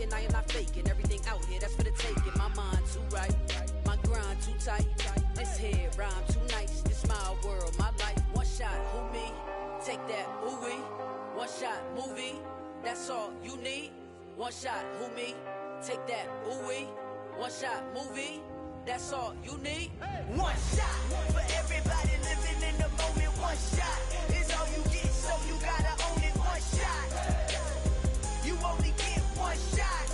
hating, I am not faking. Everything out here, that's for the taking. My mind too right, my grind too tight. This here rhyme too nice. This my world, my life. One shot, who me? Take that, ooh-wee. One shot, movie. That's all you need. One shot, who me? Take that, ooh-wee. One shot, movie. That's all you need. One shot for everybody living in the moment. One shot is all you get, so you gotta own it. One shot. You only get one shot.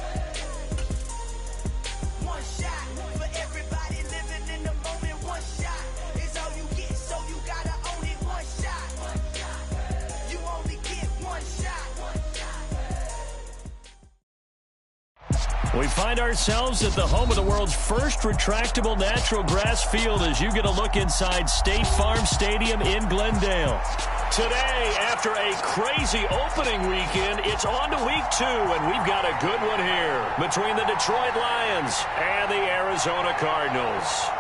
One shot for everybody living in the moment. One shot is all you get, so you gotta own it. One shot. You only get one shot. We find ourselves at the home of the world's first retractable natural grass field as you get a look inside State Farm Stadium in Glendale. Today, after a crazy opening weekend, it's on to week 2, and we've got a good one here between the Detroit Lions and the Arizona Cardinals.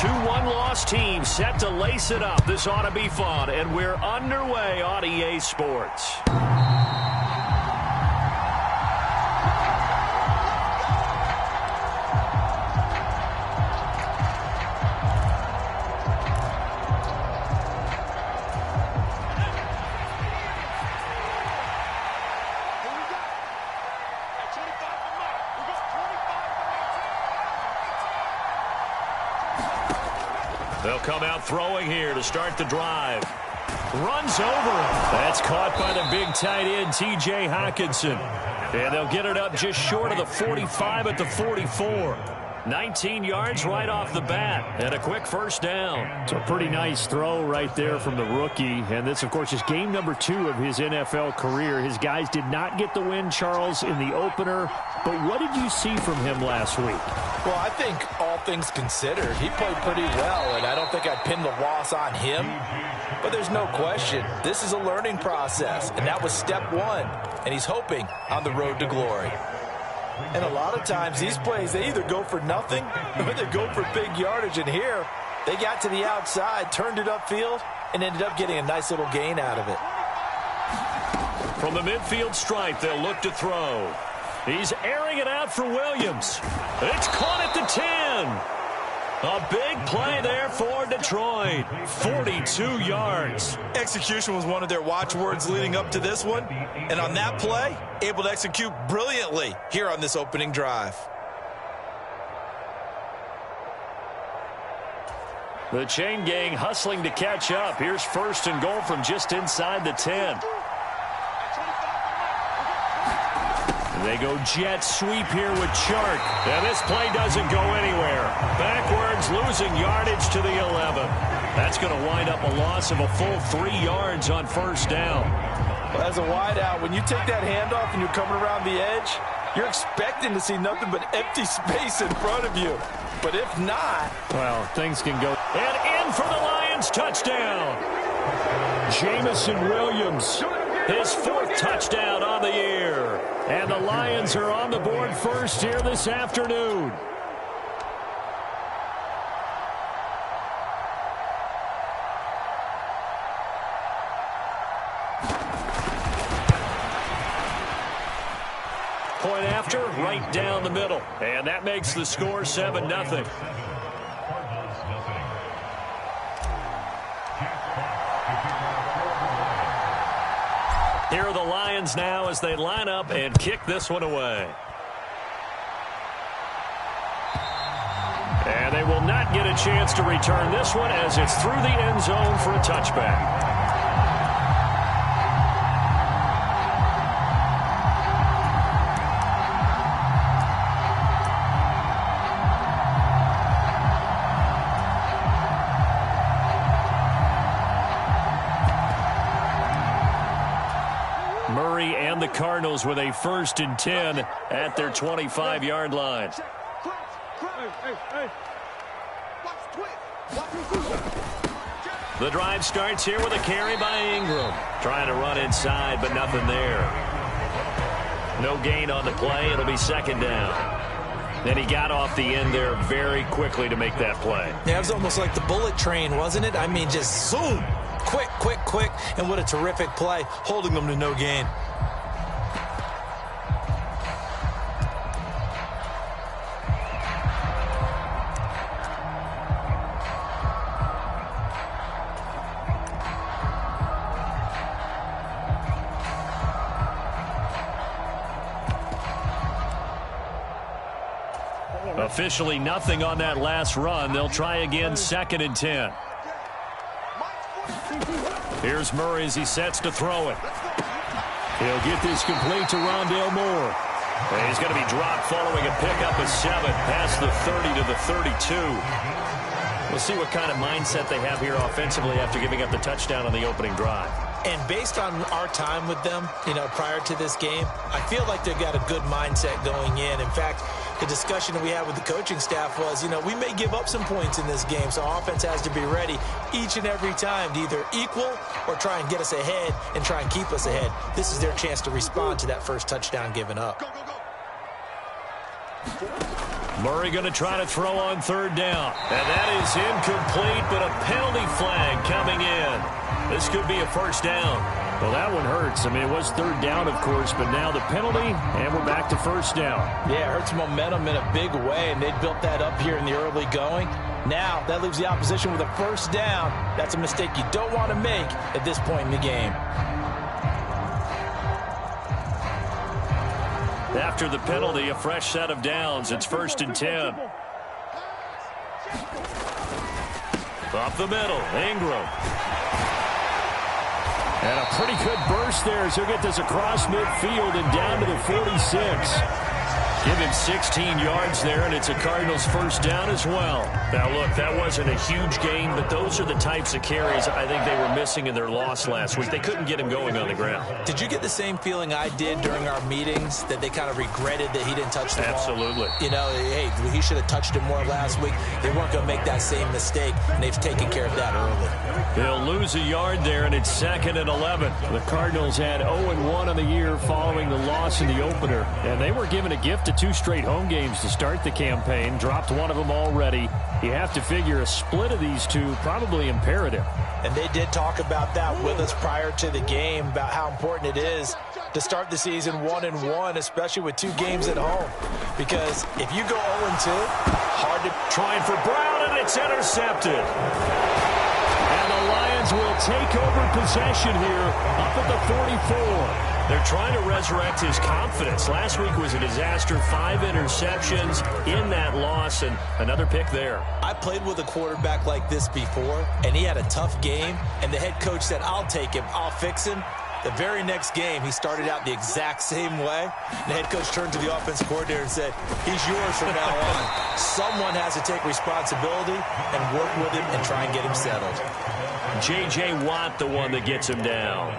Two one-loss teams set to lace it up. This ought to be fun, and we're underway on EA Sports. They'll come out throwing here to start the drive. Runs over him. That's caught by the big tight end, T.J. Hockenson. And they'll get it up just short of the 45 at the 44. 19 yards right off the bat, and a quick first down. It's a pretty nice throw right there from the rookie. And this, of course, is game number 2 of his NFL career. His guys did not get the win, Charles, in the opener. But what did you see from him last week? Well, I think all things considered, he played pretty well, and I don't think I'd pin the loss on him. But there's no question, this is a learning process, and that was step 1, and he's hoping on the road to glory. And a lot of times, these plays, they either go for nothing or they go for big yardage, and here, they got to the outside, turned it upfield, and ended up getting a nice little gain out of it. From the midfield stripe, they'll look to throw. He's airing it out for Williams. It's caught at the 10. A big play there for Detroit. 42 yards. Execution was one of their watchwords leading up to this one. And on that play, able to execute brilliantly here on this opening drive. The chain gang hustling to catch up. Here's first and goal from just inside the 10. They go jet sweep here with Chark. And this play doesn't go anywhere. Backwards, losing yardage to the 11. That's going to wind up a loss of a full 3 yards on first down. Well, as a wideout, when you take that handoff and you're coming around the edge, you're expecting to see nothing but empty space in front of you. But if not, well, things can go. And in for the Lions, touchdown. Jamison Williams, his 4th touchdown on the year. And the Lions are on the board first here this afternoon. Point after, right down the middle. And that makes the score 7-0. Here are the Lions now as they line up and kick this one away. And they will not get a chance to return this one as it's through the end zone for a touchback. Murray and the Cardinals with a 1st and 10 at their 25-yard line. The drive starts here with a carry by Ingram. Trying to run inside, but nothing there. No gain on the play. It'll be 2nd down. Then he got off the end there very quickly to make that play. Yeah, it was almost like the bullet train, wasn't it? I mean, just zoom. Quick, quick, quick, and what a terrific play, holding them to no gain. Officially nothing on that last run. They'll try again, 2nd and 10. Here's Murray as he sets to throw it. He'll get this complete to Rondale Moore. And he's going to be dropped following a pickup of 7 past the 30 to the 32. We'll see what kind of mindset they have here offensively after giving up the touchdown on the opening drive. And based on our time with them, prior to this game, I feel like they've got a good mindset going in. In fact, the discussion that we had with the coaching staff was, we may give up some points in this game, so our offense has to be ready each and every time to either equal or try and get us ahead and try and keep us ahead. This is their chance to respond to that first touchdown given up. Murray going to try to throw on 3rd down. And that is incomplete, but a penalty flag coming in. This could be a 1st down. Well, that one hurts. I mean, it was 3rd down, of course, but now the penalty, and we're back to 1st down. Yeah, it hurts momentum in a big way, and they built that up here in the early going. Now, that leaves the opposition with a 1st down. That's a mistake you don't want to make at this point in the game. After the penalty, a fresh set of downs. It's 1st and 10. Up the middle, Ingram. And a pretty good burst there as he'll get this across midfield and down to the 46. Give him 16 yards there, and it's a Cardinals 1st down as well. Now, look, that wasn't a huge gain, but those are the types of carries I think they were missing in their loss last week. They couldn't get him going on the ground. Did you get the same feeling I did during our meetings, that they kind of regretted that he didn't touch the ball? Absolutely. Hey, he should have touched it more last week. They weren't going to make that same mistake, and they've taken care of that early. They'll lose a yard there, and it's 2nd and 11. The Cardinals had 0-1 on the year following the loss in the opener, and they were given a gift of 2 straight home games to start the campaign. Dropped one of them already. You have to figure a split of these two probably imperative. And they did talk about that with us prior to the game, about how important it is to start the season 1-1, especially with 2 games at home. Because if you go 0-2, hard to... Trying for Brown, and it's intercepted. And the Lions will take over possession here up at the 44. They're trying to resurrect his confidence. Last week was a disaster. 5 interceptions in that loss, and another pick there. I played with a quarterback like this before, and he had a tough game, and the head coach said, I'll take him, I'll fix him. The very next game, he started out the exact same way. The head coach turned to the offensive coordinator and said, he's yours from now on. Someone has to take responsibility and work with him and try and get him settled. J.J. Watt, the one that gets him down.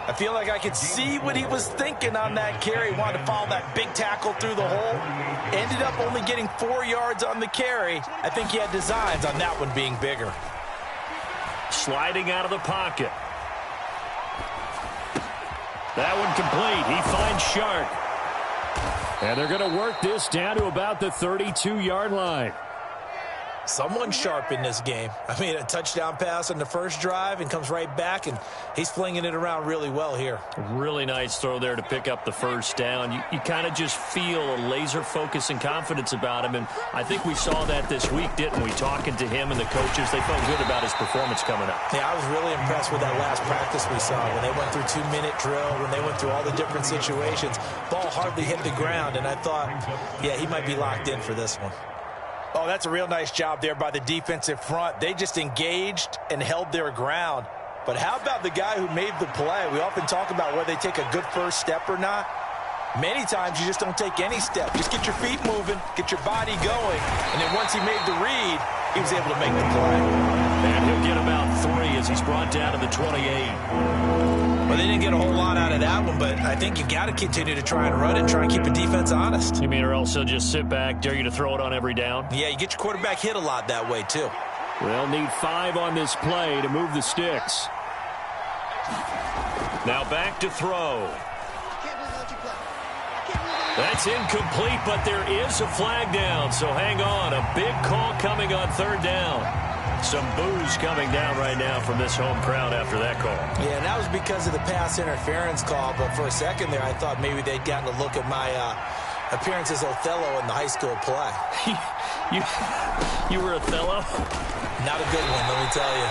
I feel like I could see what he was thinking on that carry. He wanted to follow that big tackle through the hole. Ended up only getting 4 yards on the carry. I think he had designs on that one being bigger. Sliding out of the pocket. That one complete. He finds Shark. And they're going to work this down to about the 32-yard line. Someone sharp in this game. I mean, a touchdown pass on the first drive and comes right back, and he's flinging it around really well here. Really nice throw there to pick up the 1st down. You kind of just feel a laser focus and confidence about him, and I think we saw that this week, didn't we? Talking to him and the coaches, they felt good about his performance coming up. Yeah, I was really impressed with that last practice we saw when they went through 2-minute drill, when they went through all the different situations. Ball hardly hit the ground, and I thought, yeah, he might be locked in for this one. Oh, that's a real nice job there by the defensive front. They just engaged and held their ground. But how about the guy who made the play? We often talk about whether they take a good first step or not. Many times you just don't take any step. Just get your feet moving, get your body going, and then once he made the read, he was able to make the play. And he'll get about 3 as he's brought down to the 28. Well, they didn't get a whole lot out of that one, but I think you got to continue to try and run it and try and keep the defense honest. You mean or else he'll just sit back, dare you to throw it on every down? Yeah, you get your quarterback hit a lot that way, too. They'll need 5 on this play to move the sticks. Now back to throw. That's incomplete, but there is a flag down, so hang on. A big call coming on 3rd down. Some boos coming down right now from this home crowd after that call. Yeah, and that was because of the pass interference call, but for a second there I thought maybe they'd gotten a look at my appearance as Othello in the high school play. You were Othello? Not a good one, let me tell you.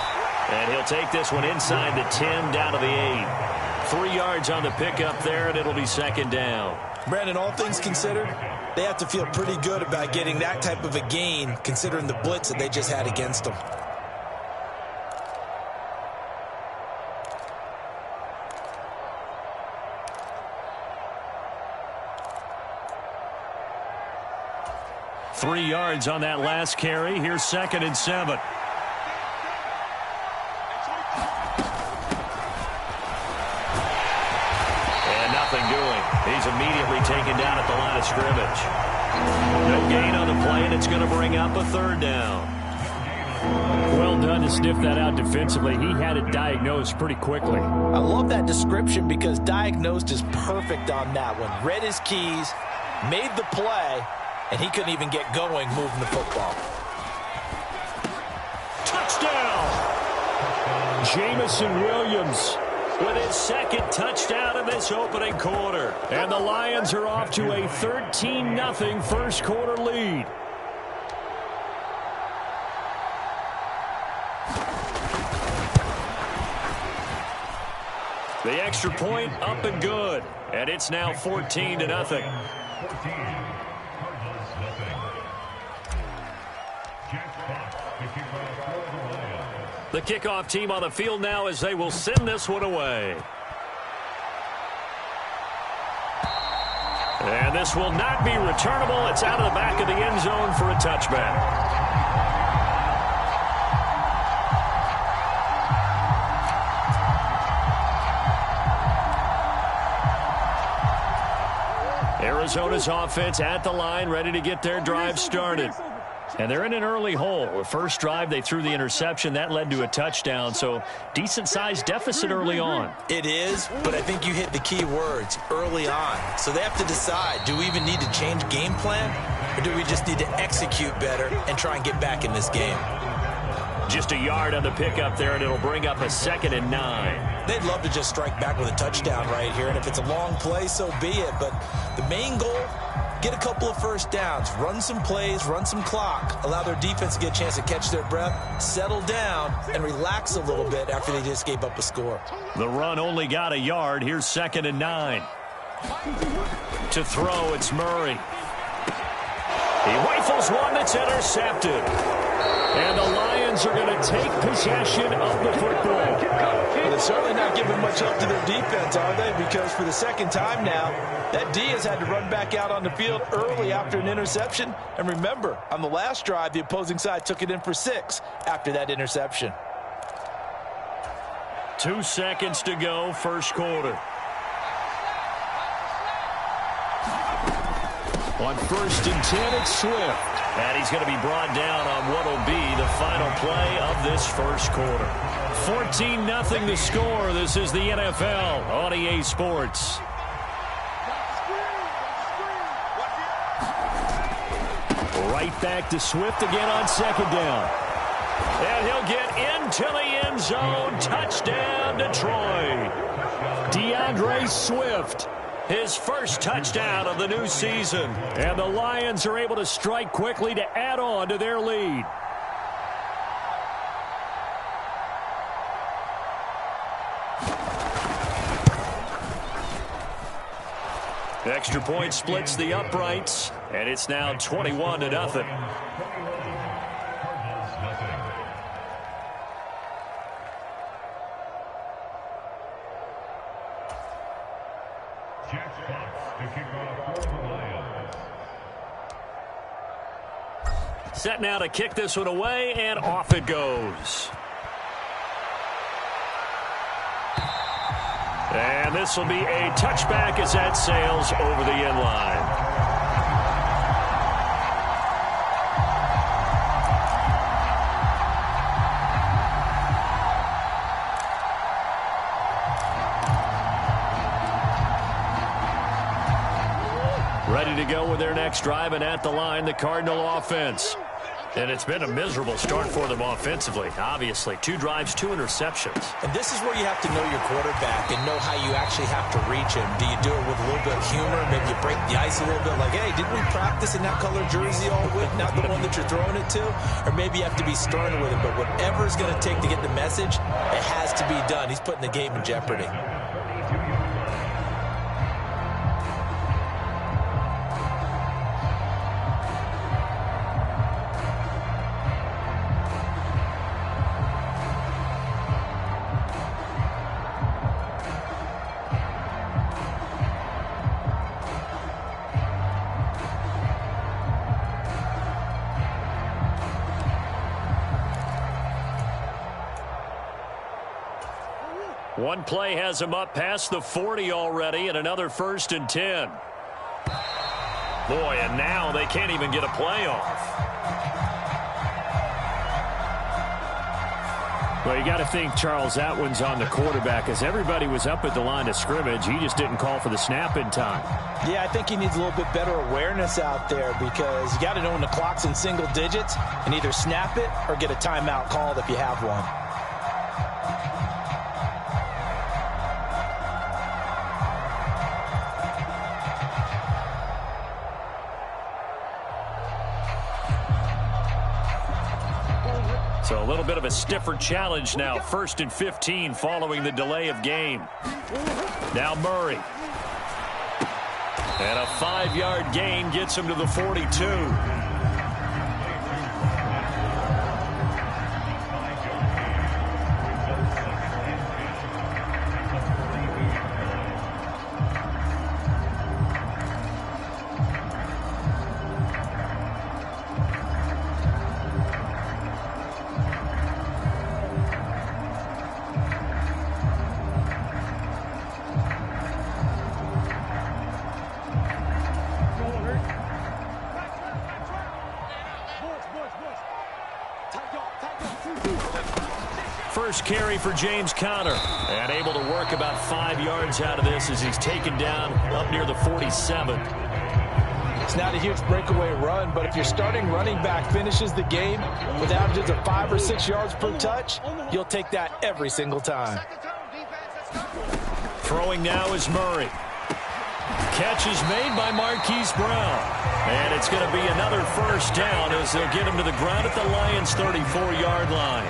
And he'll take this one inside the 10, down to the 8. 3 yards on the pickup there, and it'll be second down. Brandon, all things considered, they have to feel pretty good about getting that type of a gain, considering the blitz that they just had against them. Three yards on that last carry. Here's 2nd and 7. And nothing doing. He's immediately taken down at the line of scrimmage. No gain on the play, and it's going to bring up a 3rd down. Well done to sniff that out defensively. He had it diagnosed pretty quickly. I love that description because diagnosed is perfect on that one. Read his keys, made the play, and he couldn't even get going moving the football. Touchdown! Jamison Williams with his 2nd touchdown of this opening quarter. And the Lions are off to a 13-0 first quarter lead. The extra point up and good. And it's now 14-0. The kickoff team on the field now as they will send this one away. And this will not be returnable. It's out of the back of the end zone for a touchback. Arizona's offense at the line, ready to get their drive started. And they're in an early hole. The first drive, they threw the interception. That led to a touchdown, so decent-sized deficit early on. It is, but I think you hit the key words, early on. So they have to decide, do we even need to change game plan, or do we just need to execute better and try and get back in this game? Just a yard on the pickup there, and it'll bring up a 2nd and 9. They'd love to just strike back with a touchdown right here, and if it's a long play, so be it. But the main goal, get a couple of first downs, run some plays, run some clock, allow their defense to get a chance to catch their breath, settle down, and relax a little bit after they just gave up a score. The run only got a yard. Here's 2nd and 9. To throw, it's Murray. He rifles one that's intercepted. And the Lions are going to take possession of the football. Well, they're certainly not giving much help to their defense, are they? Because for the 2nd time now, that D has had to run back out on the field early after an interception. And remember, on the last drive, the opposing side took it in for 6 after that interception. 2 seconds to go, first quarter. On 1st and 10, it's Swift. And he's going to be brought down on what will be the final play of this first quarter. 14-0 the score. This is the NFL on EA Sports. Right back to Swift again on 2nd down. And he'll get into the end zone. Touchdown, Detroit. DeAndre Swift. His first touchdown of the new season. And the Lions are able to strike quickly to add on to their lead. Extra point splits the uprights, and it's now 21-0. Set now to kick this one away, and off it goes. And this will be a touchback as that sails over the end line. Ready to go with their next drive, and at the line, the Cardinal offense. And it's been a miserable start for them offensively, obviously. 2 drives, 2 interceptions. And this is where you have to know your quarterback and know how you actually have to reach him. Do you do it with a little bit of humor? Maybe you break the ice a little bit like, hey, didn't we practice in that color jersey all week, not the one that you're throwing it to? Or maybe you have to be stern with him. But whatever it's going to take to get the message, it has to be done. He's putting the game in jeopardy. One play has him up past the 40 already, and another 1st and 10. Boy, and now they can't even get a play off. Well, you got to think, Charles, that one's on the quarterback, as everybody was up at the line of scrimmage. He just didn't call for the snap in time. Yeah, I think he needs a little bit better awareness out there, because you got to know when the clock's in single digits and either snap it or get a timeout called if you have one. So a little bit of a stiffer challenge now. 1st and 15 following the delay of game. Now Murray. And a 5-yard gain gets him to the 42. First carry for James Conner, and able to work about 5 yards out of this as he's taken down up near the 47. It's not a huge breakaway run, but if your starting running back finishes the game with averages of 5 or 6 yards per touch, you'll take that every single time. Throwing now is Murray. Catch is made by Marquise Brown. And it's going to be another 1st down as they'll get him to the ground at the Lions' 34-yard line.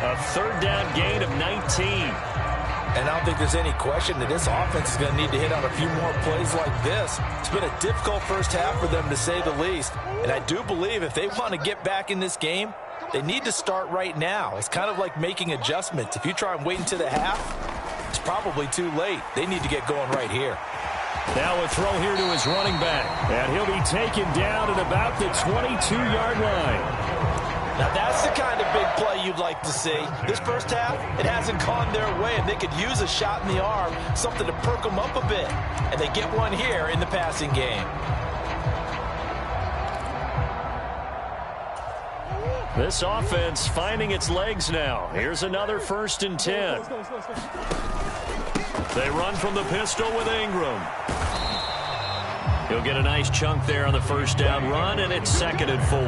A 3rd down gain of 19. And I don't think there's any question that this offense is going to need to hit on a few more plays like this. It's been a difficult first half for them, to say the least. And I do believe if they want to get back in this game, they need to start right now. It's kind of like making adjustments. If you try and wait until the half, it's probably too late. They need to get going right here. Now a throw here to his running back. And he'll be taken down at about the 22-yard line. Now that's the kind of big play you'd like to see. This first half, it hasn't gone their way, and they could use a shot in the arm, something to perk them up a bit. And they get one here in the passing game. This offense finding its legs now. Here's another 1st and 10. They run from the pistol with Ingram. He'll get a nice chunk there on the 1st down run, and it's 2nd and 4.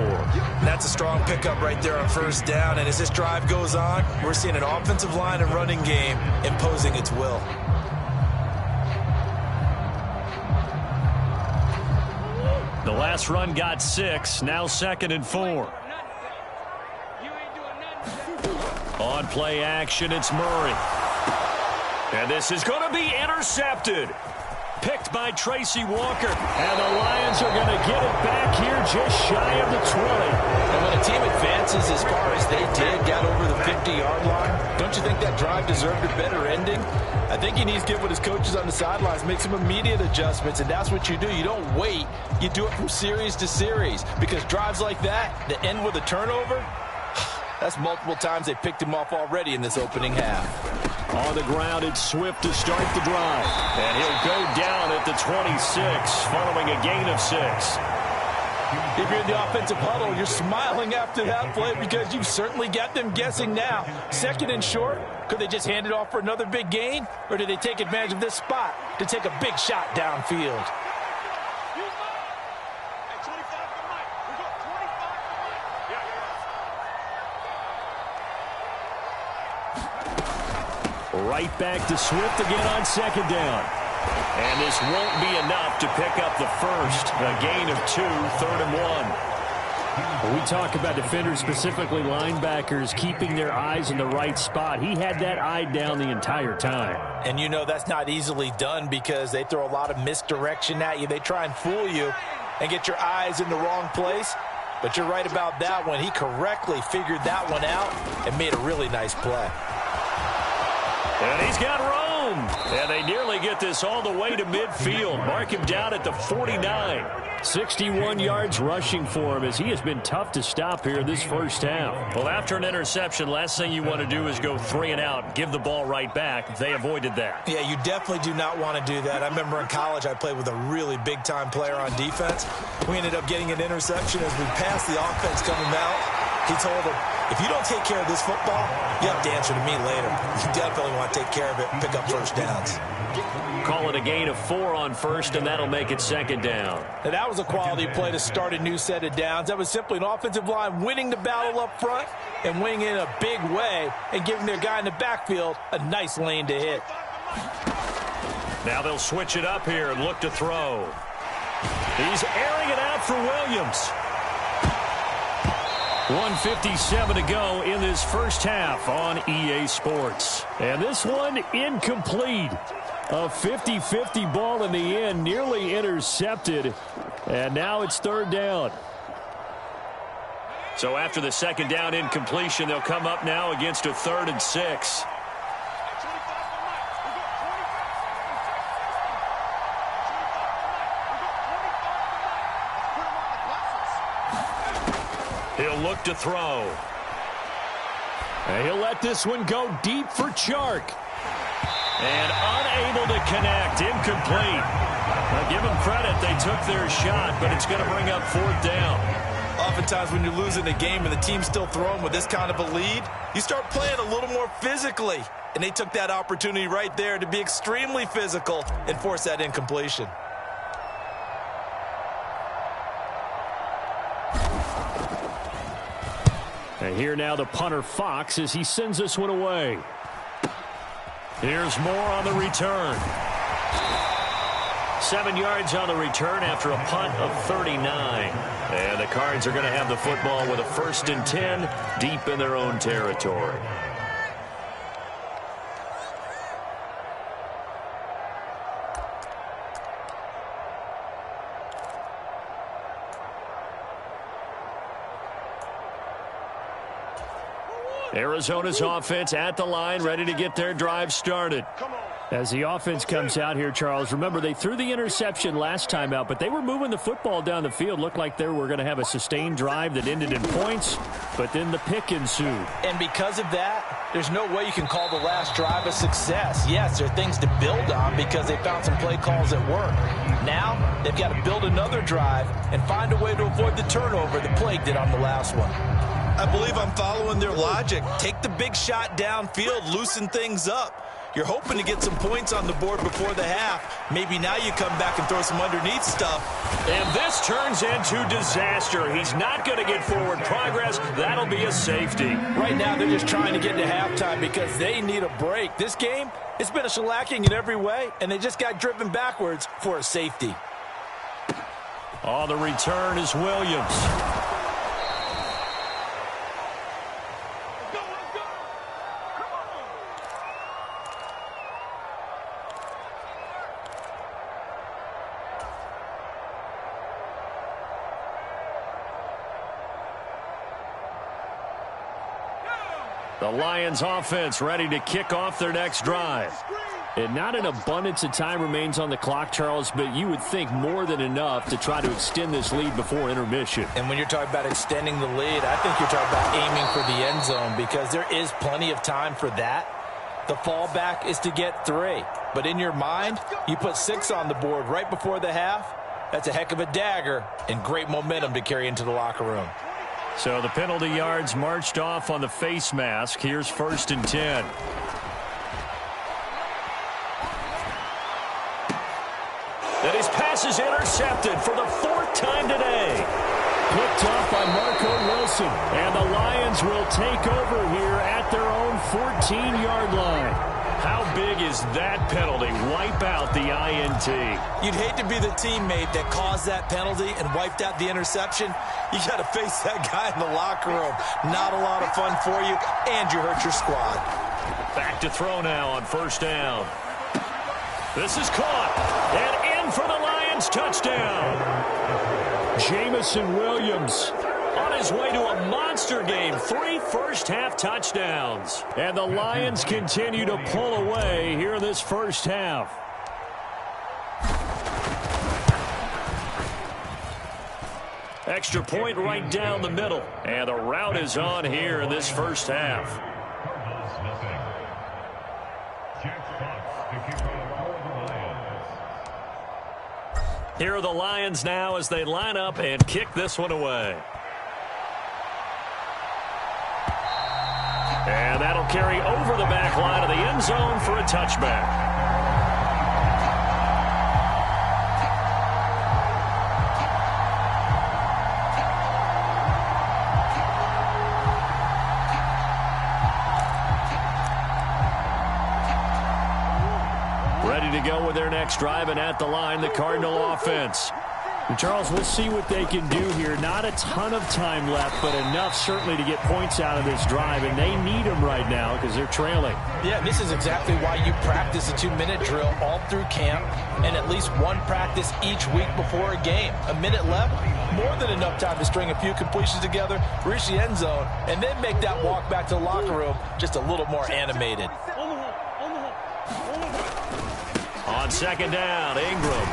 That's a strong pickup right there on 1st down, and as this drive goes on, we're seeing an offensive line and running game imposing its will. The last run got 6, now 2nd and 4. On play action, it's Murray. And this is going to be intercepted. Picked by Tracy Walker. And the Lions are going to get it back here just shy of the 20. And when a team advances as far as they did, got over the 50-yard line, don't you think that drive deserved a better ending? I think he needs to get with his coaches on the sidelines, make some immediate adjustments, and that's what you do. You don't wait. You do it from series to series, because drives like that end with a turnover, that's multiple times they picked him off already in this opening half. On the ground, it's Swift to start the drive. And he'll go down at the 26 following a gain of 6. If you're in the offensive huddle, you're smiling after that play because you've certainly got them guessing now. 2nd and short, could they just hand it off for another big gain? Or do they take advantage of this spot to take a big shot downfield? Right back to Swift again on second down. And this won't be enough to pick up the first. A gain of 2, 3rd and 1. When we talk about defenders, specifically linebackers, keeping their eyes in the right spot, he had that eye down the entire time. And you know that's not easily done because they throw a lot of misdirection at you. They try and fool you and get your eyes in the wrong place. But you're right about that one. He correctly figured that one out and made a really nice play. And he's got room. And they nearly get this all the way to midfield. Mark him down at the 49. 61 yards rushing for him as he has been tough to stop here this first half. Well, after an interception, last thing you want to do is go 3 and out, give the ball right back. They avoided that. Yeah, you definitely do not want to do that. I remember in college I played with a really big-time player on defense. We ended up getting an interception as we passed the offense coming out. He told him, if you don't take care of this football, you have to answer to me later. You definitely want to take care of it and pick up first downs. Call it a gain of 4 on first, and that'll make it second down. Now, that was a quality play to start a new set of downs. That was simply an offensive line winning the battle up front and winning in a big way and giving their guy in the backfield a nice lane to hit. Now they'll switch it up here and look to throw. He's airing it out for Williams. 1:57 to go in this first half on EA Sports. And this one incomplete. A 50-50 ball in the end, nearly intercepted. And now it's 3rd down. So after the second down incompletion, they'll come up now against a 3rd and 6. He'll look to throw. And he'll let this one go deep for Chark. And unable to connect. Incomplete. Now give them credit. They took their shot, but it's going to bring up 4th down. Oftentimes when you're losing a game and the team's still throwing with this kind of a lead, you start playing a little more physically. And they took that opportunity right there to be extremely physical and force that incompletion. And here now the punter Fox as he sends this one away. Here's more on the return. 7 yards on the return after a punt of 39. And the Cards are going to have the football with a 1st and 10 deep in their own territory. Arizona's offense at the line, ready to get their drive started. As the offense comes out here, Charles, remember they threw the interception last time out, but they were moving the football down the field. Looked like they were going to have a sustained drive that ended in points, but then the pick ensued. And because of that, there's no way you can call the last drive a success. Yes, there are things to build on because they found some play calls that work. Now, they've got to build another drive and find a way to avoid the turnover that plagued it on the last one. I believe I'm following their logic. Take the big shot downfield, loosen things up. You're hoping to get some points on the board before the half. Maybe now you come back and throw some underneath stuff. And this turns into disaster. He's not going to get forward progress. That'll be a safety. Right now they're just trying to get to halftime because they need a break. This game, it's been a shellacking in every way, and they just got driven backwards for a safety. On the return is Williams. The Lions offense ready to kick off their next drive. And not an abundance of time remains on the clock, Charles, but you would think more than enough to try to extend this lead before intermission. And when you're talking about extending the lead, I think you're talking about aiming for the end zone because there is plenty of time for that. The fallback is to get 3. But in your mind, you put 6 on the board right before the half. That's a heck of a dagger and great momentum to carry into the locker room. So the penalty yards marched off on the face mask. Here's 1st and 10. And his pass is intercepted for the 4th time today. Picked off by Marco Wilson. And the Lions will take over here at their own 14-yard line. How big is that penalty? Wipe out the INT. You'd hate to be the teammate that caused that penalty and wiped out the interception. You got to face that guy in the locker room. Not a lot of fun for you, and you hurt your squad. Back to throw now on first down. This is caught, and in for the Lions touchdown. Jamison Williams on his way to a monster game. 3 first-half touchdowns. And the Lions continue to pull away here in this first half. Extra point right down the middle. And the route is on here in this first half. Here are the Lions now as they line up and kick this one away. And that'll carry over the back line of the end zone for a touchback. Ready to go with their next drive, and at the line, the Cardinal offense. And Charles, we'll see what they can do here. Not a ton of time left, but enough certainly to get points out of this drive, and they need them right now because they're trailing. Yeah, this is exactly why you practice a 2-minute drill all through camp and at least one practice each week before a game. A minute left, more than enough time to string a few completions together, reach the end zone, and then make that walk back to the locker room just a little more animated. On second down, Ingram.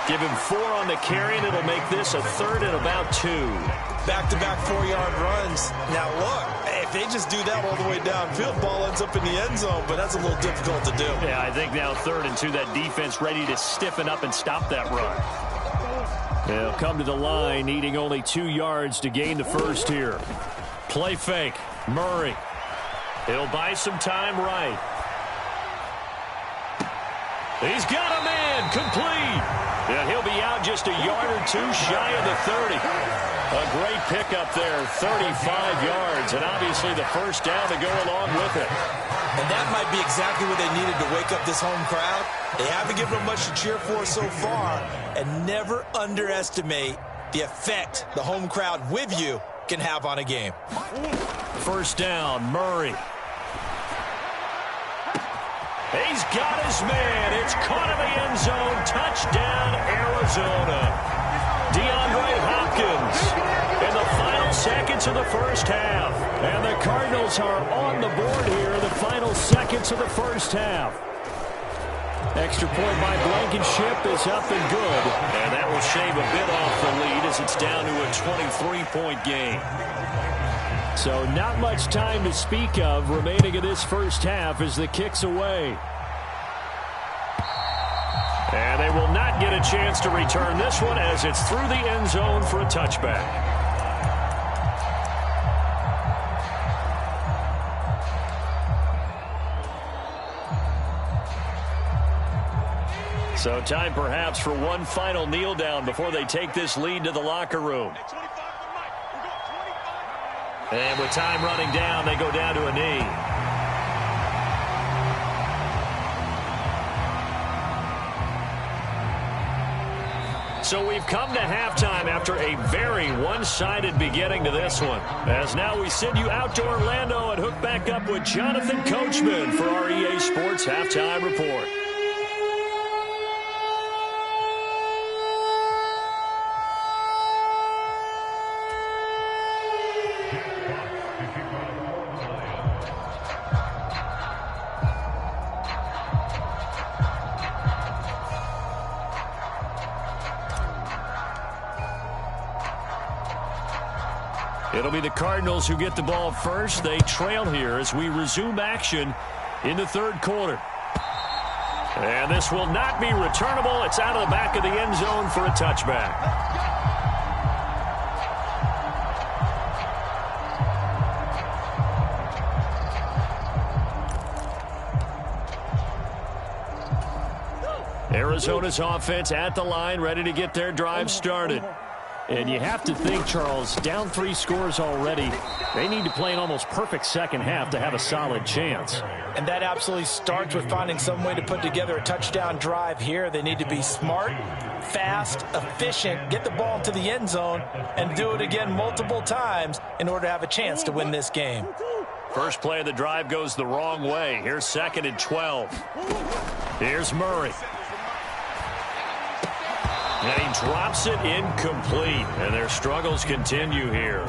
Give him 4 on the carry, and it'll make this a 3rd and about 2. Back-to-back 4-yard runs. Now, look, if they just do that all the way downfield, ball ends up in the end zone, but that's a little difficult to do. Yeah, I think now 3rd and 2, that defense ready to stiffen up and stop that run. They'll come to the line, needing only 2 yards to gain the first here. Play fake, Murray. He'll buy some time right. He's got a man, complete. And he'll be out just a yard or 2 shy of the 30. A great pickup there, 35 yards, and obviously the first down to go along with it. And that might be exactly what they needed to wake up this home crowd. They haven't given them much to cheer for so far, and never underestimate the effect the home crowd with you can have on a game. First down, Murray. He's got his man. It's caught in the end zone. Touchdown, Arizona. DeAndre Hopkins in the final seconds of the first half. And the Cardinals are on the board here in the final seconds of the first half. Extra point by Blankenship is up and good. And that will shave a bit off the lead as it's down to a 23-point game. So not much time to speak of remaining in this first half as the kick's away. And they will not get a chance to return this one as it's through the end zone for a touchback. So time perhaps for one final kneel down before they take this lead to the locker room. And with time running down, they go down to a knee. So we've come to halftime after a very one-sided beginning to this one. As now we send you out to Orlando and hook back up with Jonathan Coachman for our EA Sports Halftime Report. It'll be the Cardinals who get the ball first. They trail here as we resume action in the third quarter. And this will not be returnable. It's out of the back of the end zone for a touchback. Arizona's offense at the line, ready to get their drive started. And you have to think, Charles, down 3 scores already. They need to play an almost perfect second half to have a solid chance. And that absolutely starts with finding some way to put together a touchdown drive here. They need to be smart, fast, efficient, get the ball into the end zone, and do it again multiple times in order to have a chance to win this game. First play of the drive goes the wrong way. Here's 2nd and 12. Here's Murray. And he drops it incomplete. And their struggles continue here.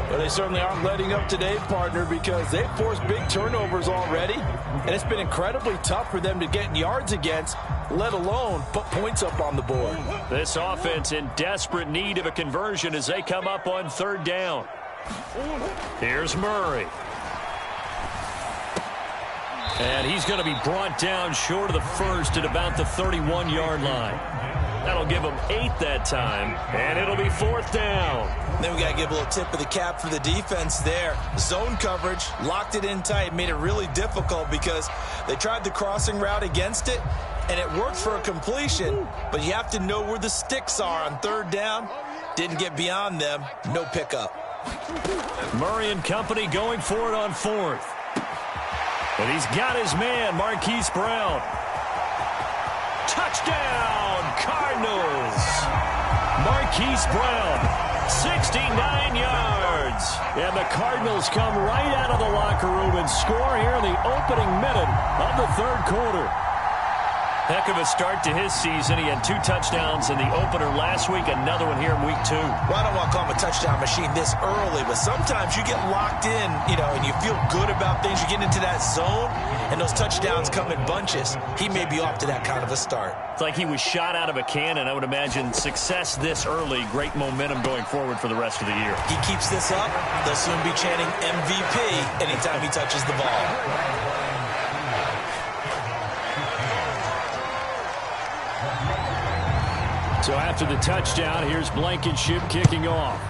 But they certainly aren't letting up today, partner, because they've forced big turnovers already. And it's been incredibly tough for them to get yards against, let alone put points up on the board. This offense in desperate need of a conversion as they come up on 3rd down. Here's Murray. And he's going to be brought down short of the first at about the 31-yard line. That'll give them 8 that time, and it'll be 4th down. Then we got to give a little tip of the cap for the defense there. Zone coverage, locked it in tight, made it really difficult because they tried the crossing route against it, and it worked for a completion, but you have to know where the sticks are on 3rd down. Didn't get beyond them, no pickup. Murray and company going for it on 4th. And he's got his man, Marquise Brown. Touchdown, Cardinals. Marquise Brown, 69 yards. And the Cardinals come right out of the locker room and score here in the opening minute of the 3rd quarter. Heck of a start to his season. He had 2 touchdowns in the opener last week, another one here in week 2. Well, I don't want to call him a touchdown machine this early, but sometimes you get locked in, and you feel good about things. You get into that zone, and those touchdowns come in bunches. He may be off to that kind of a start. It's like he was shot out of a cannon. I would imagine success this early, great momentum going forward for the rest of the year. He keeps this up, they'll soon be chanting MVP anytime he touches the ball. So after the touchdown, here's Blankenship kicking off.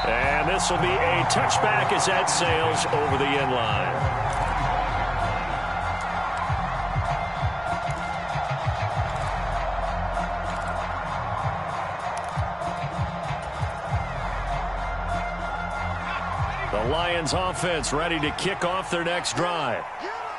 And this will be a touchback as that sails over the end line. The Lions offense ready to kick off their next drive.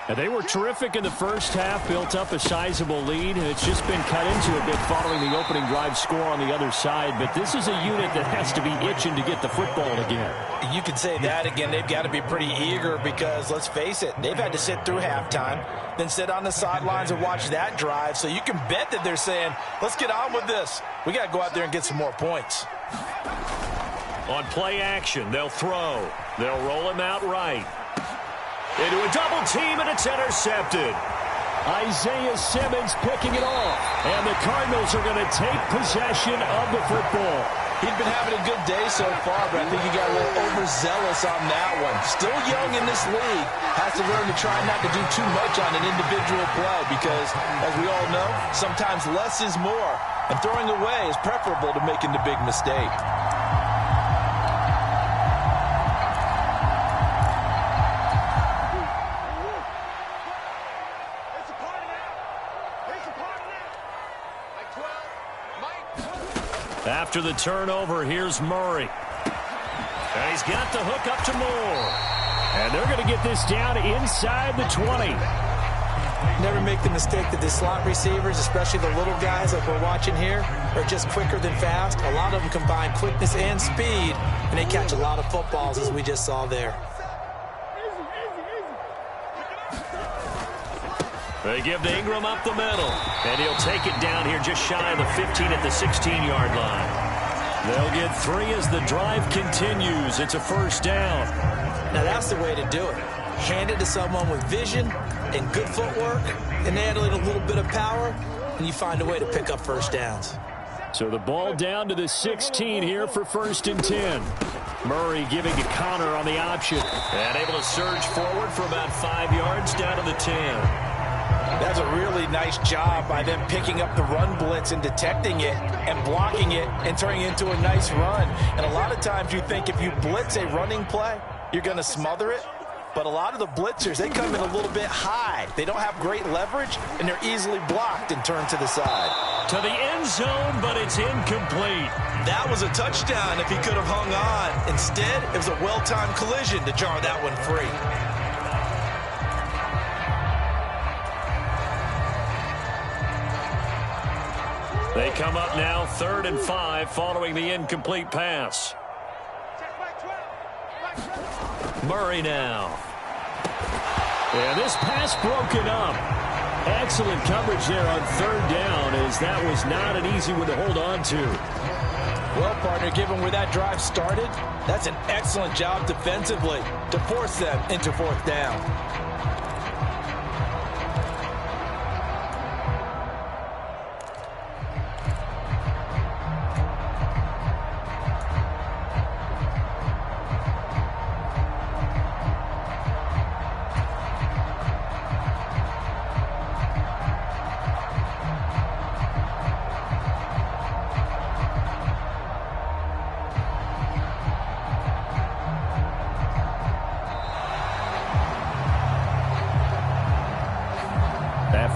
And they were terrific in the first half, built up a sizable lead, and it's just been cut into a bit following the opening drive score on the other side. But this is a unit that has to be itching to get the football again. You can say that again. They've got to be pretty eager because, let's face it, they've had to sit through halftime, then sit on the sidelines and watch that drive. So you can bet that they're saying, let's get on with this. We got to go out there and get some more points. On play action, they'll throw. They'll roll him out right. Into a double team, and it's intercepted. Isaiah Simmons picking it off. And the Cardinals are going to take possession of the football. He's been having a good day so far, but I think he got a little overzealous on that one. Still young in this league. Has to learn to try not to do too much on an individual play because, as we all know, sometimes less is more. And throwing away is preferable to making the big mistake. After the turnover, here's Murray. And he's got the hook up to Moore. And they're going to get this down inside the 20. Never make the mistake that the slot receivers, especially the little guys like we're watching here, are just quicker than fast. A lot of them combine quickness and speed, and they catch a lot of footballs, as we just saw there. They give to Ingram up the middle. And he'll take it down here just shy of the 15 at the 16-yard line. They'll get 3 as the drive continues. It's a first down. Now that's the way to do it. Hand it to someone with vision and good footwork, and add a little bit of power, and you find a way to pick up first downs. So the ball down to the 16 here for 1st and 10. Murray giving to Connor on the option. And able to surge forward for about 5 yards down to the 10. That's a really nice job by them picking up the run blitz and detecting it and blocking it and turning it into a nice run. And a lot of times you think if you blitz a running play, you're going to smother it. But a lot of the blitzers, they come in a little bit high. They don't have great leverage, and they're easily blocked and turned to the side. To the end zone, but it's incomplete. That was a touchdown if he could have hung on. Instead, it was a well-timed collision to jar that one free. They come up now 3rd and 5 following the incomplete pass. Murray now. And this pass broken up. Excellent coverage there on 3rd down, as that was not an easy one to hold on to. Well, partner, given where that drive started, that's an excellent job defensively to force them into 4th down.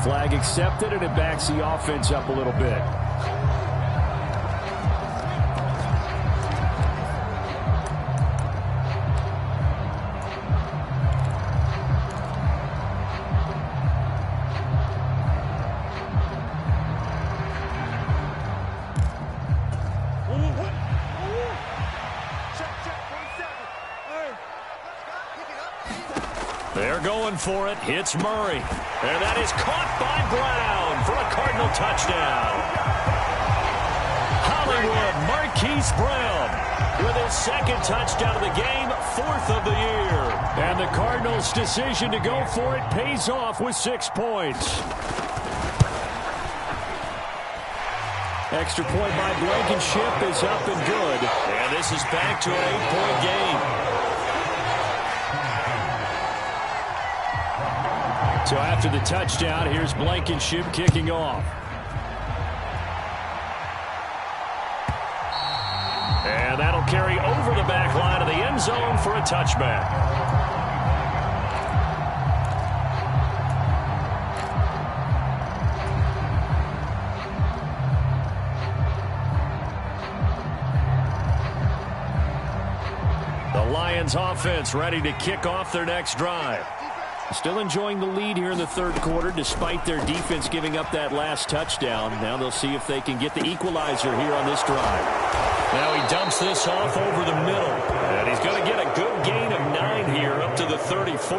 Flag accepted, and it backs the offense up a little bit. They're going for it. Hits Murray. And that is caught by Brown for a Cardinal touchdown. Hollywood Marquise Brown with his 2nd touchdown of the game, 4th of the year. And the Cardinals' decision to go for it pays off with 6 points. Extra point by Blankenship is up and good. And this is back to an 8-point game. So after the touchdown, here's Blankenship kicking off. And that'll carry over the back line of the end zone for a touchback. The Lions offense ready to kick off their next drive. Still enjoying the lead here in the 3rd quarter despite their defense giving up that last touchdown. Now they'll see if they can get the equalizer here on this drive. Now he dumps this off over the middle. And he's going to get a good gain of 9 here up to the 34.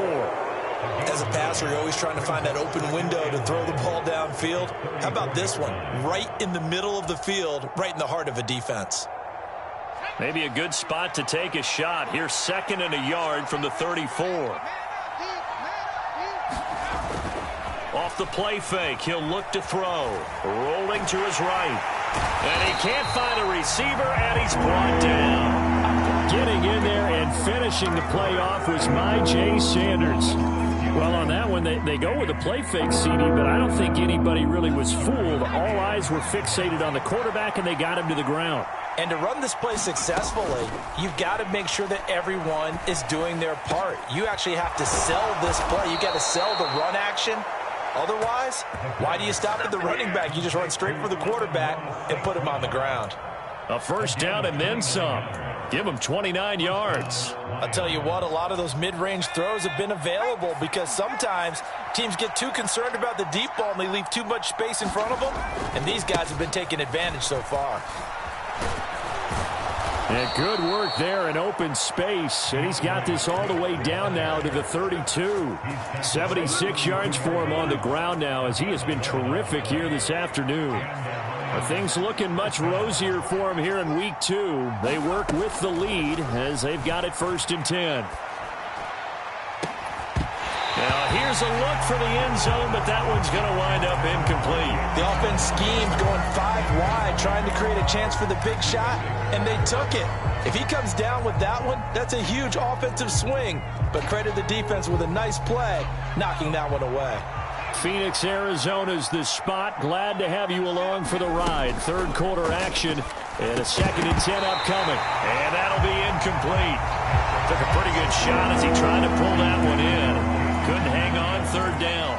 As a passer, you're always trying to find that open window to throw the ball downfield. How about this one? Right in the middle of the field, right in the heart of a defense. Maybe a good spot to take a shot. Here's 2nd and a yard from the 34. Off the play fake, he'll look to throw. Rolling to his right. And he can't find a receiver, and he's brought down. Getting in there and finishing the play off was J. Sanders. Well, on that one, they go with a play fake, CD, but I don't think anybody really was fooled. All eyes were fixated on the quarterback, and they got him to the ground. And to run this play successfully, you've got to make sure that everyone is doing their part. You actually have to sell this play. You've got to sell the run action. Otherwise, why do you stop at the running back? You just run straight for the quarterback and put him on the ground. A 1st down and then some. Give him 29 yards. I'll tell you what, a lot of those mid-range throws have been available because sometimes teams get too concerned about the deep ball and they leave too much space in front of them. And these guys have been taking advantage so far. And good work there in open space. And he's got this all the way down now to the 32. 76 yards for him on the ground now as he has been terrific here this afternoon. Things looking much rosier for him here in week 2. They work with the lead as they've got it 1st and 10. Now here's a look for the end zone, but that one's going to wind up incomplete. The offense schemed going 5 wide, trying to create a chance for the big shot, and they took it. If he comes down with that one, that's a huge offensive swing. But credit the defense with a nice play, knocking that one away. Phoenix, Arizona's the spot. Glad to have you along for the ride. 3rd quarter action and a 2nd and 10 upcoming. And that'll be incomplete. Took a pretty good shot as he tried to pull that one in. Couldn't hang on, third down.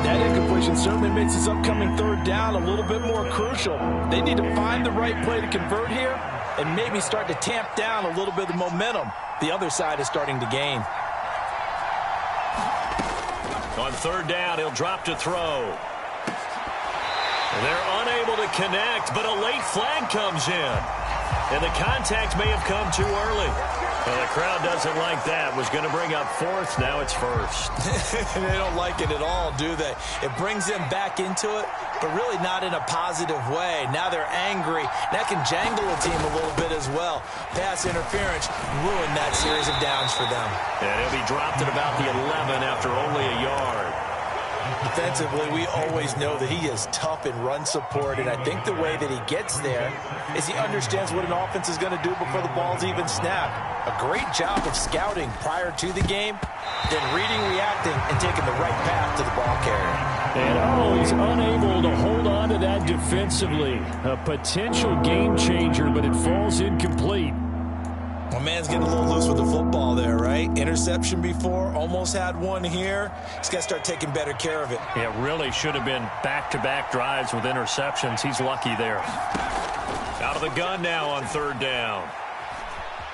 That incompletion certainly makes this upcoming third down a little bit more crucial. They need to find the right play to convert here and maybe start to tamp down a little bit of the momentum the other side is starting to gain. On third down, he'll drop to throw. They're unable to connect, but a late flag comes in. And the contact may have come too early. Well, the crowd doesn't like that. Was going to bring up fourth. Now it's first. They don't like it at all, do they? It brings them back into it, but really not in a positive way. Now they're angry. That can jangle a team a little bit as well. Pass interference ruined that series of downs for them. And he'll be dropped at about the 11 after only a yard. Defensively, we always know that he is tough in run support, and I think the way that he gets there is he understands what an offense is going to do before the ball's even snapped. A great job of scouting prior to the game, then reading, reacting, and taking the right path to the ball carrier. And he's unable to hold on to that defensively. A potential game changer, but it falls incomplete. My man's getting a little loose with the football there, right? Interception before, almost had one here. He's got to start taking better care of it. It really should have been back-to-back drives with interceptions. He's lucky there. Out of the gun now on third down.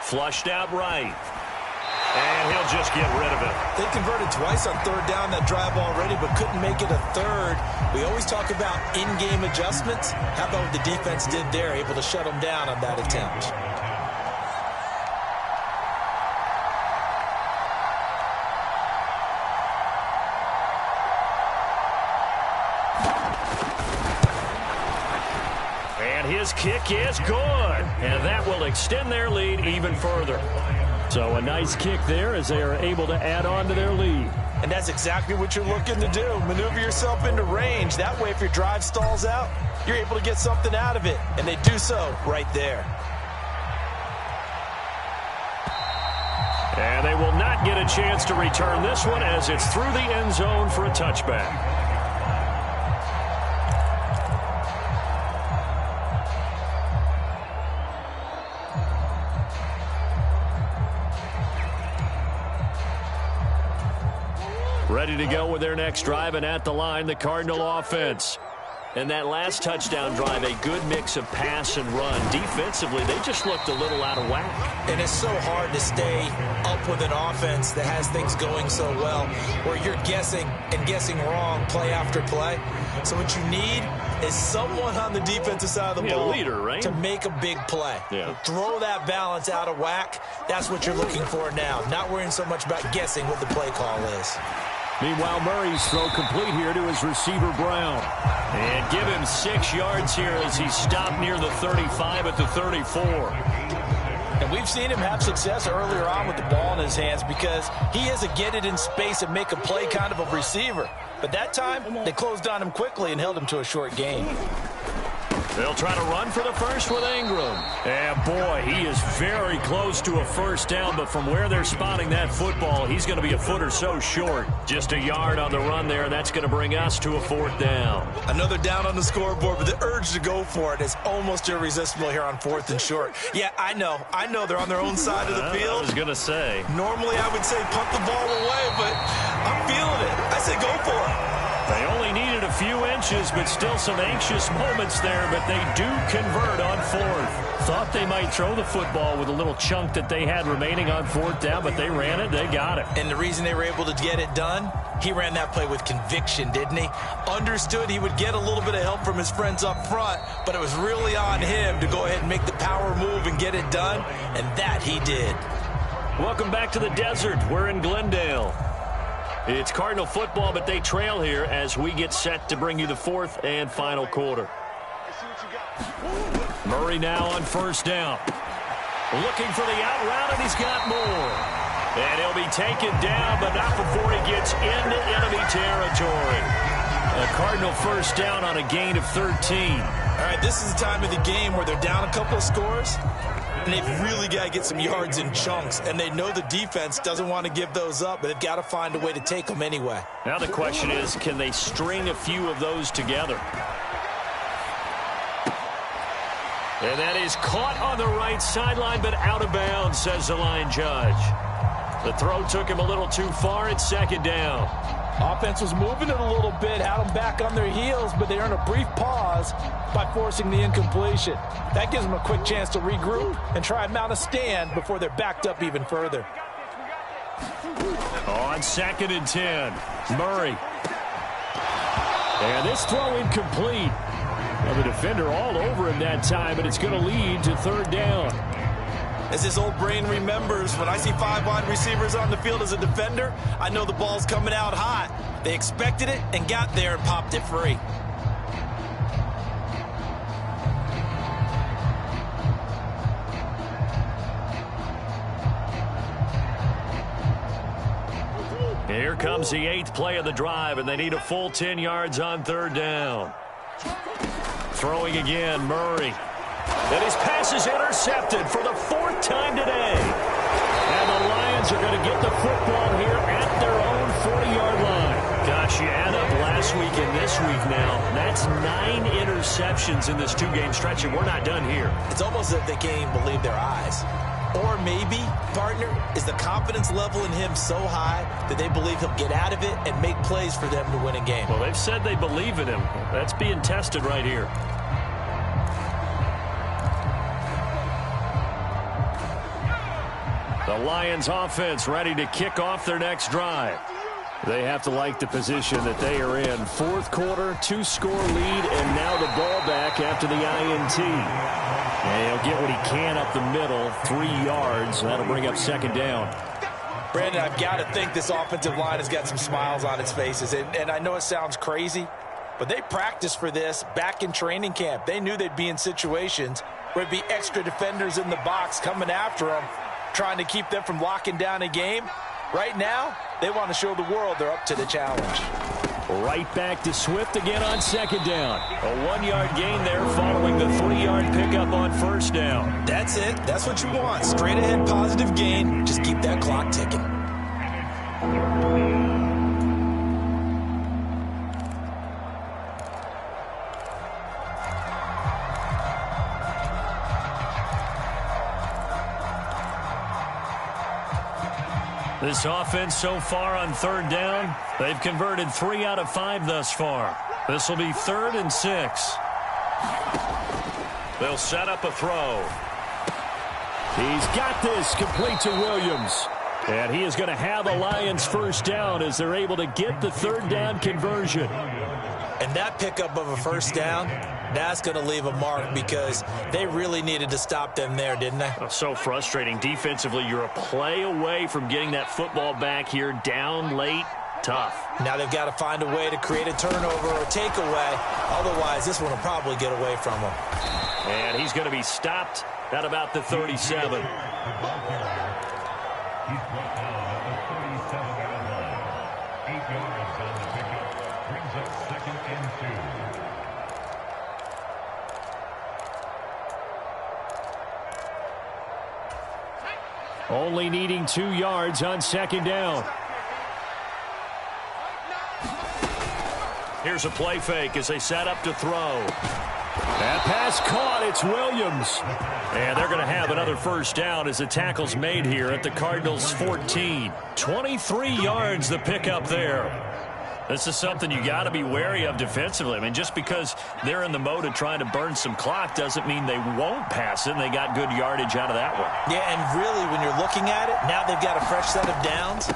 Flushed out right. And he'll just get rid of it. They converted twice on third down that drive already, but couldn't make it a third. We always talk about in-game adjustments. How about what the defense did there, able to shut them down on that attempt? His kick is good, and that will extend their lead even further. So a nice kick there as they are able to add on to their lead. And that's exactly what you're looking to do. Maneuver yourself into range. That way, if your drive stalls out, you're able to get something out of it. And they do so right there. And they will not get a chance to return this one as it's through the end zone for a touchback. Ready to go with their next drive, and at the line, the Cardinal offense. And that last touchdown drive, a good mix of pass and run. Defensively, they just looked a little out of whack. And it's so hard to stay up with an offense that has things going so well, where you're guessing and guessing wrong play after play. So what you need is someone on the defensive side of the ball leader, right? to make a big play. Yeah. Throw that balance out of whack. That's what you're looking for now. Not worrying so much about guessing what the play call is. Meanwhile, Murray's throw complete here to his receiver, Brown. And give him 6 yards here as he stopped near the 35 at the 34. And we've seen him have success earlier on with the ball in his hands because he is a get it in space and make a play kind of a receiver. But that time, they closed on him quickly and held him to a short gain. They'll try to run for the first with Ingram. And boy, he is very close to a first down, but from where they're spotting that football, he's going to be a foot or so short. Just a yard on the run there, and that's going to bring us to a fourth down. Another down on the scoreboard, but the urge to go for it is almost irresistible here on fourth and short. Yeah, I know they're on their own side of the field. I was going to say. Normally I would say punt the ball away, but I'm feeling it. I say go for it. They only needed a few inches, but still some anxious moments there, but they do convert on fourth. Thought they might throw the football with a little chunk that they had remaining on fourth down, but they ran it, they got it. And the reason they were able to get it done, he ran that play with conviction, didn't he? Understood he would get a little bit of help from his friends up front, but it was really on him to go ahead and make the power move and get it done, and that he did. Welcome back to the desert. We're in Glendale. It's Cardinal football, but they trail here as we get set to bring you the fourth and final quarter. Murray now on first down. Looking for the out route, and he's got more. And he'll be taken down, but not before he gets into enemy territory. A Cardinal first down on a gain of 13. All right, this is the time of the game where they're down a couple of scores, and they've really got to get some yards in chunks, and they know the defense doesn't want to give those up, but they've got to find a way to take them anyway. Now the question is, can they string a few of those together? And that is caught on the right sideline, but out of bounds, says the line judge. The throw took him a little too far. It's second down. Offense was moving it a little bit, had them back on their heels, but they earned a brief pause by forcing the incompletion. That gives them a quick chance to regroup and try and mount a stand before they're backed up even further. On 2nd and 10, Murray. And this throw incomplete. Well, the defender all over him that time, but it's going to lead to 3rd down. As his old brain remembers, when I see 5 wide receivers on the field as a defender, I know the ball's coming out hot. They expected it and got there and popped it free. Here comes the 8th play of the drive, and they need a full 10 yards on 3rd down. Throwing again, Murray. And his pass is intercepted for the 4th time today. And the Lions are going to get the football here at their own 40-yard line. Gosh, you add up last week and this week now. That's 9 interceptions in this 2-game stretch, and we're not done here. It's almost as if they can't even believe their eyes. Or maybe, partner, is the confidence level in him so high that they believe he'll get out of it and make plays for them to win a game. Well, they've said they believe in him. That's being tested right here. The Lions offense ready to kick off their next drive. They have to like the position that they are in. 4th quarter, 2-score lead, and now the ball back after the INT. And he'll get what he can up the middle, 3 yards. That'll bring up 2nd down. Brandon, I've got to think this offensive line has got some smiles on its faces. And I know it sounds crazy, but they practiced for this back in training camp. They knew they'd be in situations where there'd be extra defenders in the box coming after them, trying to keep them from locking down a game. Right now, they want to show the world they're up to the challenge. Right back to Swift again on 2nd down. A 1-yard gain there following the 3-yard pickup on 1st down. That's it. That's what you want. Straight ahead positive gain. Just keep that clock ticking. This offense so far on 3rd down, they've converted 3 out of 5 thus far. This will be 3rd and 6. They'll set up a throw. He's got this complete to Williams. And he is going to have a Lions 1st down as they're able to get the 3rd down conversion. And that pickup of a 1st down, that's going to leave a mark because they really needed to stop them there, didn't they? Oh, so frustrating. Defensively, you're a play away from getting that football back here down late. Tough. Now they've got to find a way to create a turnover or takeaway. Otherwise, this one will probably get away from them. And he's going to be stopped at about the 37. Only needing 2 yards on 2nd down. Here's a play fake as they set up to throw. That pass caught. It's Williams. And they're going to have another 1st down as the tackle's made here at the Cardinals' 14. 23 yards the pickup there. This is something you got to be wary of defensively. I mean, just because they're in the mode of trying to burn some clock doesn't mean they won't pass it, and they got good yardage out of that one. Yeah, and really, when you're looking at it, now they've got a fresh set of downs.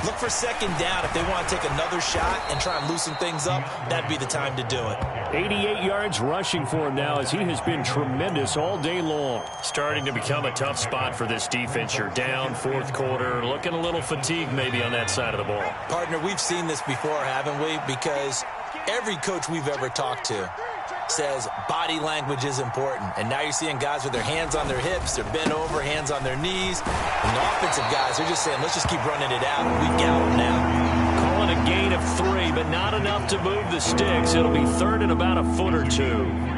Look for 2nd down. If they want to take another shot and try and loosen things up, that'd be the time to do it. 88 yards rushing for him now as he has been tremendous all day long. Starting to become a tough spot for this defense. You're down 4th quarter, looking a little fatigued maybe on that side of the ball. Partner, we've seen this before, haven't we? Because every coach we've ever talked to says body language is important. And now you're seeing guys with their hands on their hips, they're bent over, hands on their knees. And the offensive guys, they're just saying, let's just keep running it out. We've got them now. Calling a gain of 3, but not enough to move the sticks. It'll be 3rd and about a foot or 2.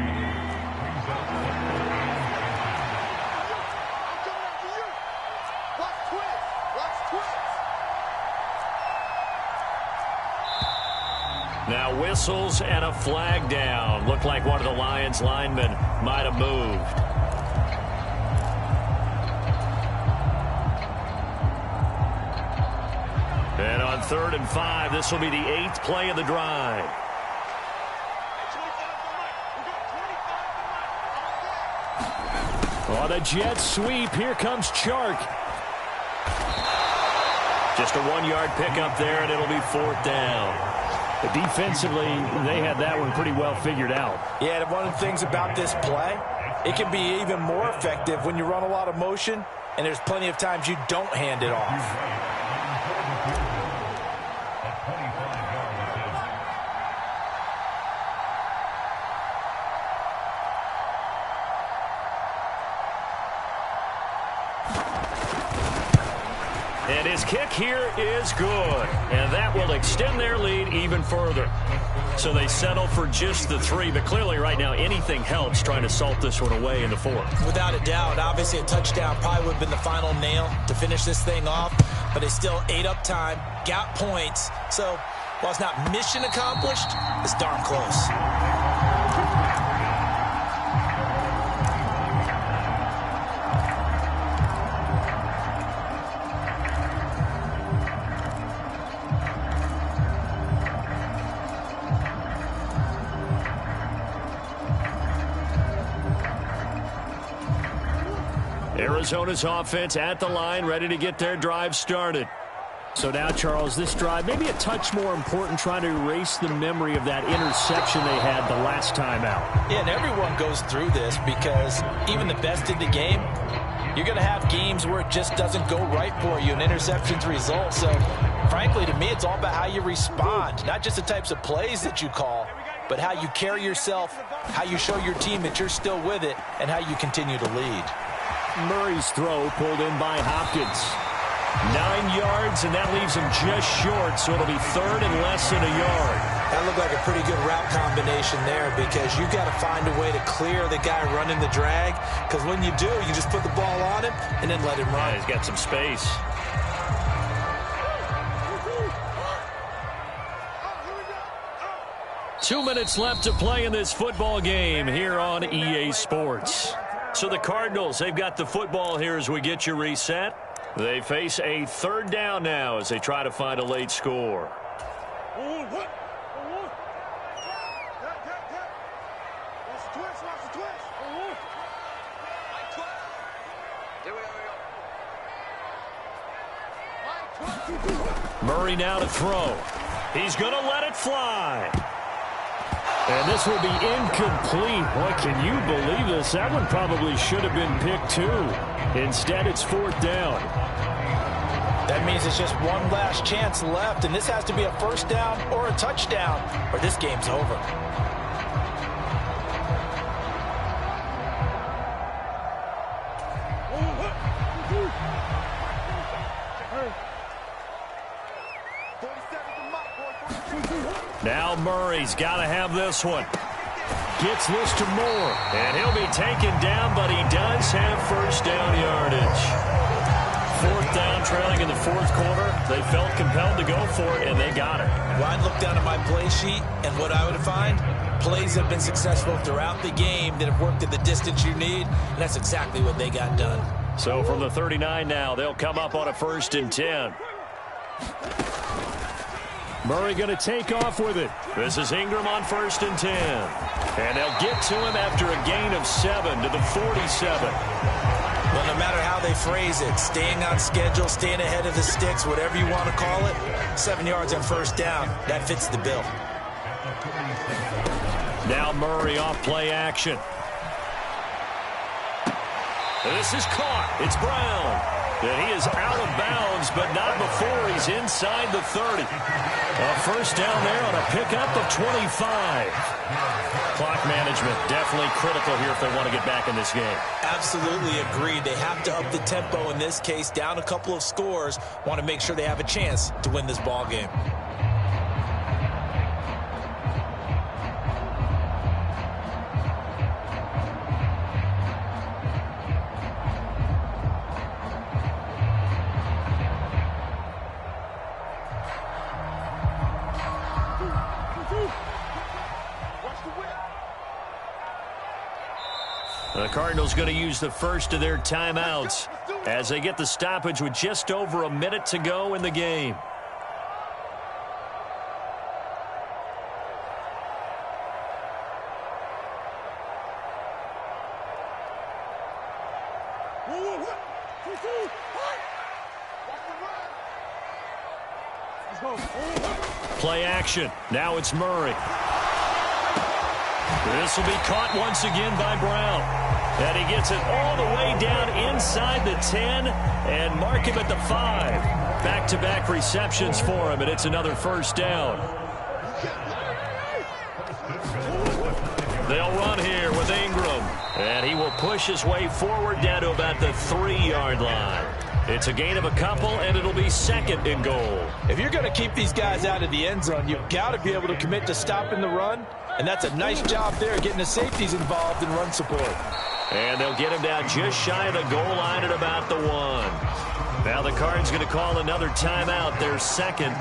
Now whistles and a flag down. Looked like one of the Lions linemen might have moved. And on 3rd and 5, this will be the 8th play of the drive. On a jet sweep, here comes Chark. Just a 1-yard pickup there, and it'll be 4th down. But defensively, they had that one pretty well figured out. Yeah, and one of the things about this play, it can be even more effective when you run a lot of motion, and there's plenty of times you don't hand it off. And his kick here is good. And that will extend their lead even further. So they settle for just the 3. But clearly right now anything helps trying to salt this one away in the 4th. Without a doubt, obviously a touchdown probably would have been the final nail to finish this thing off. But they still ate up time, got points. So while it's not mission accomplished, it's darn close. Arizona's offense at the line, ready to get their drive started. So now, Charles, this drive maybe a touch more important, trying to erase the memory of that interception they had the last time out. Yeah, and everyone goes through this because even the best in the game, you're going to have games where it just doesn't go right for you, and interceptions result. So, frankly, to me, it's all about how you respond, not just the types of plays that you call, but how you carry yourself, how you show your team that you're still with it, and how you continue to lead. Murray's throw pulled in by Hopkins. 9 yards, and that leaves him just short, so it'll be 3rd and less than a yard. That looked like a pretty good route combination there because you've got to find a way to clear the guy running the drag, because when you do, you just put the ball on him and then let him run. Yeah, he's got some space. Two minutes left to play in this football game here on EA Sports. So the Cardinals, they've got the football here as we get you reset. They face a 3rd down now as they try to find a late score. Murray now to throw. He's going to let it fly. And this will be incomplete. Boy, can you believe this? That one probably should have been picked too. Instead, it's 4th down. That means it's just one last chance left, and this has to be a 1st down or a touchdown, or this game's over. Now Murray's got to have this one. Gets this to Moore. And he'll be taken down, but he does have 1st down yardage. 4th down, trailing in the 4th quarter. They felt compelled to go for it, and they got it. Well, I'd look down at my play sheet, and what I would find, plays have been successful throughout the game that have worked at the distance you need, and that's exactly what they got done. So from the 39 now, they'll come up on a 1st and 10. Murray going to take off with it. This is Ingram on 1st and 10. And they'll get to him after a gain of 7 to the 47. Well, no matter how they phrase it, staying on schedule, staying ahead of the sticks, whatever you want to call it, 7 yards on 1st down, that fits the bill. Now Murray off play action. This is caught. It's Brown. And he is out of bounds, but not before he's inside the 30. A 1st down there on a pickup of 25. Clock management definitely critical here if they want to get back in this game. Absolutely agreed. They have to up the tempo in this case, down a couple of scores, want to make sure they have a chance to win this ball game. The Cardinals going to use the first of their timeouts as they get the stoppage with just over a minute to go in the game. Play action. Now it's Murray. This will be caught once again by Brown. And he gets it all the way down inside the 10 and mark him at the 5. Back-to-back receptions for him, and it's another first down. They'll run here with Ingram. And he will push his way forward down to about the 3-yard line. It's a gain of a couple, and it'll be second and goal. If you're going to keep these guys out of the end zone, you've got to be able to commit to stopping the run. And that's a nice job there, getting the safeties involved in run support. And they'll get him down just shy of the goal line at about the 1. Now the Cards going to call another timeout, their second,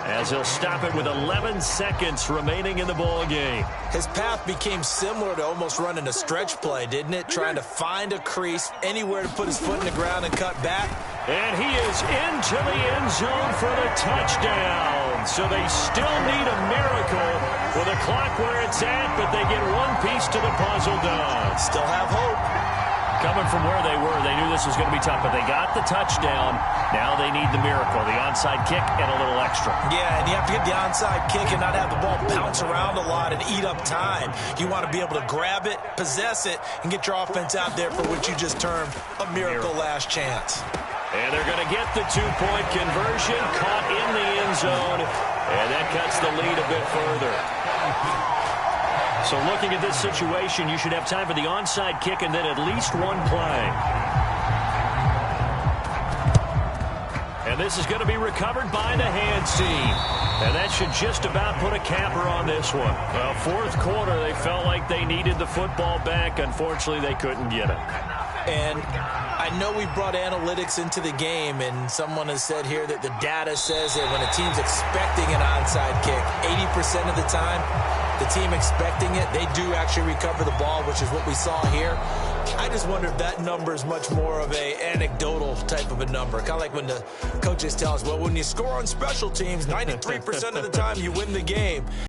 as he'll stop it with 11 seconds remaining in the ball game. His path became similar to almost running a stretch play, didn't it? Trying to find a crease, anywhere to put his foot in the ground and cut back. And he is into the end zone for the touchdown. So they still need a miracle with a clock where it's at, but they get one piece to the puzzle done. Still have hope. Coming from where they were, they knew this was going to be tough, but they got the touchdown. Now they need the miracle, the onside kick and a little extra. Yeah, and you have to get the onside kick and not have the ball bounce around a lot and eat up time. You want to be able to grab it, possess it, and get your offense out there for what you just termed a miracle last chance. And they're going to get the 2-point conversion, caught in the end zone, and that cuts the lead a bit further. So looking at this situation, you should have time for the onside kick and then at least one play. And this is going to be recovered by the hands team. And that should just about put a capper on this one. Well, fourth quarter, they felt like they needed the football back. Unfortunately, they couldn't get it. And I know we brought analytics into the game, and someone has said here that the data says that when a team's expecting an onside kick, 80% of the time, the team expecting it, they do actually recover the ball, which is what we saw here. I just wonder if that number is much more of a anecdotal type of a number. Kind of like when the coaches tell us, well, when you score on special teams, 93% of the time you win the game.